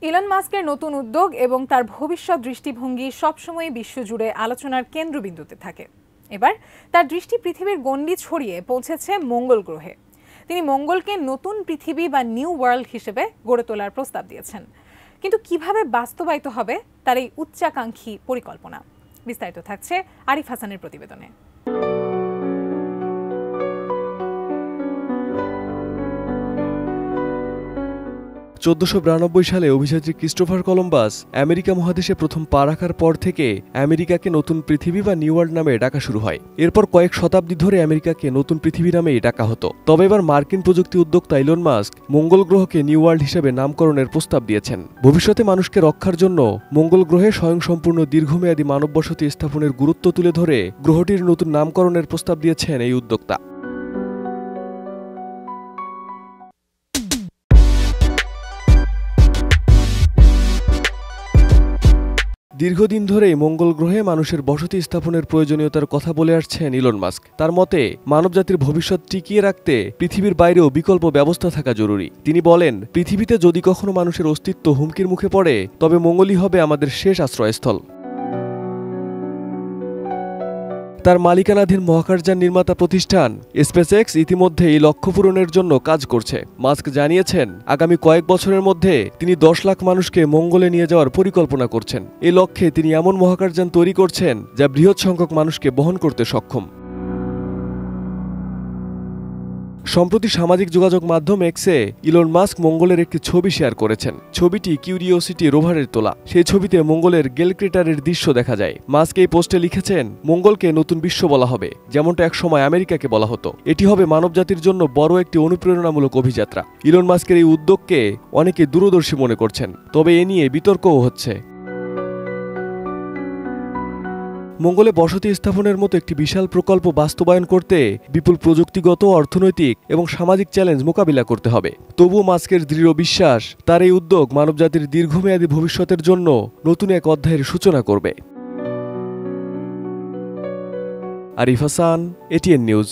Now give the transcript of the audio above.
Elon মাস্কের নতুন উদ্যোগ এবং তার ভবিষ্যৎ দৃষ্টিভঙ্গি সবসময় বিশ্বজুড়ে আলোচনার কেন্দ্রবিন্দুতে থাকে। এবার তার দৃষ্টি পৃথিবীর গণ্ডি ছড়িয়ে পৌঁছেছে মঙ্গল গ্রহে। তিনি মঙ্গলকে নতুন পৃথিবী বা নিউ ওয়ার্ল্ড হিসেবে গড়ে তোলার প্রস্তাব দিয়েছেন। কিন্তু কিভাবে বাস্তবায়িত হবে তার এই উচ্চাকাঙ্ক্ষী পরিকল্পনা? বিস্তারিত থাকছে আরিফ হাসানের প্রতিবেদনে। 1492 সালে অভিযাত্রী ক্রিস্টোফার কলম্বাস আমেরিকা মহাদেশে প্রথম পা রাখার পর থেকে আমেরিকাকে নতুন পৃথিবী বা নিউ ওয়ার্ল্ড নামে ডাকা শুরু হয়। এরপর কয়েক শতাব্দী ধরে আমেরিকাকে নতুন পৃথিবী নামেই ডাকা হতো। তবে এবার মার্কিন প্রযুক্তি উদ্যোক্তা ইলন মাস্ক মঙ্গল গ্রহকে নিউ ওয়ার্ল্ড হিসেবে নামকরণের প্রস্তাব দিয়েছেন। ভবিষ্যতে মানুষকে রক্ষার জন্য মঙ্গল গ্রহে স্বয়ংসম্পূর্ণ দীর্ঘমেয়াদী মানব বসতি স্থাপনের গুরুত্ব তুলে ধরে গ্রহটির নতুন নামকরণের প্রস্তাব দিয়েছেন এই উদ্যোক্তা। দীর্ঘদিন ধরেই মঙ্গল গ্রহে মানুষের বসতি স্থাপনের প্রয়োজনীয়তার কথা বলে আসছেন ইলন মাস্ক। তার মতে মানবজাতির ভবিষ্যৎ টিকিয়ে রাখতে পৃথিবীর বাইরেও বিকল্প ব্যবস্থা থাকা জরুরি। তিনি বলেন, পৃথিবীতে যদি কখনো মানুষের অস্তিত্ব হুমকির মুখে পড়ে তবে মঙ্গলই হবে আমাদের শেষ আশ্রয়স্থল। তার মালিকানাধীন মহাকাশযান নির্মাতা প্রতিষ্ঠান স্পেসএক্স ইতিমধ্যে এই লক্ষ্য পূরণের জন্য কাজ করছে। মাস্ক জানিয়েছেন, আগামী কয়েক বছরের মধ্যে তিনি 10 লাখ মানুষকে মঙ্গলে নিয়ে যাওয়ার পরিকল্পনা করছেন। এই লক্ষ্যে তিনি এমন মহাকাশযান তৈরি করছেন যা বৃহৎ সংখ্যক মানুষকে বহন করতে সক্ষম। সম্প্রতি সামাজিক যোগাযোগ মাধ্যম এক্সে ইলন মাস্ক মঙ্গলের একটি ছবি শেয়ার করেছেন। ছবিটি কিউরিওসিটি রোভারের তোলা। সেই ছবিতে মঙ্গলের গেল ক্রেটারের দৃশ্য দেখা যায়। মাস্ক এই পোস্টে লিখেছেন, মঙ্গলকে নতুন বিশ্ব বলা হবে, যেমনটা একসময় আমেরিকাকে বলা হতো। এটি হবে মানবজাতির জন্য বড় একটি অনুপ্রেরণামূলক অভিযাত্রা। ইলন মাস্কের এই উদ্যোগকে অনেকে দূরদর্শী মনে করছেন, তবে এ নিয়ে বিতর্কও হচ্ছে। মঙ্গলে বসতি স্থাপনের মতো একটি বিশাল প্রকল্প বাস্তবায়ন করতে বিপুল প্রযুক্তিগত, অর্থনৈতিক এবং সামাজিক চ্যালেঞ্জ মোকাবিলা করতে হবে। তবুও মাস্কের দৃঢ় বিশ্বাস, তার এই উদ্যোগ মানবজাতির দীর্ঘমেয়াদী ভবিষ্যতের জন্য নতুন এক অধ্যায়ের সূচনা করবে। Arif Hasan, ATN news.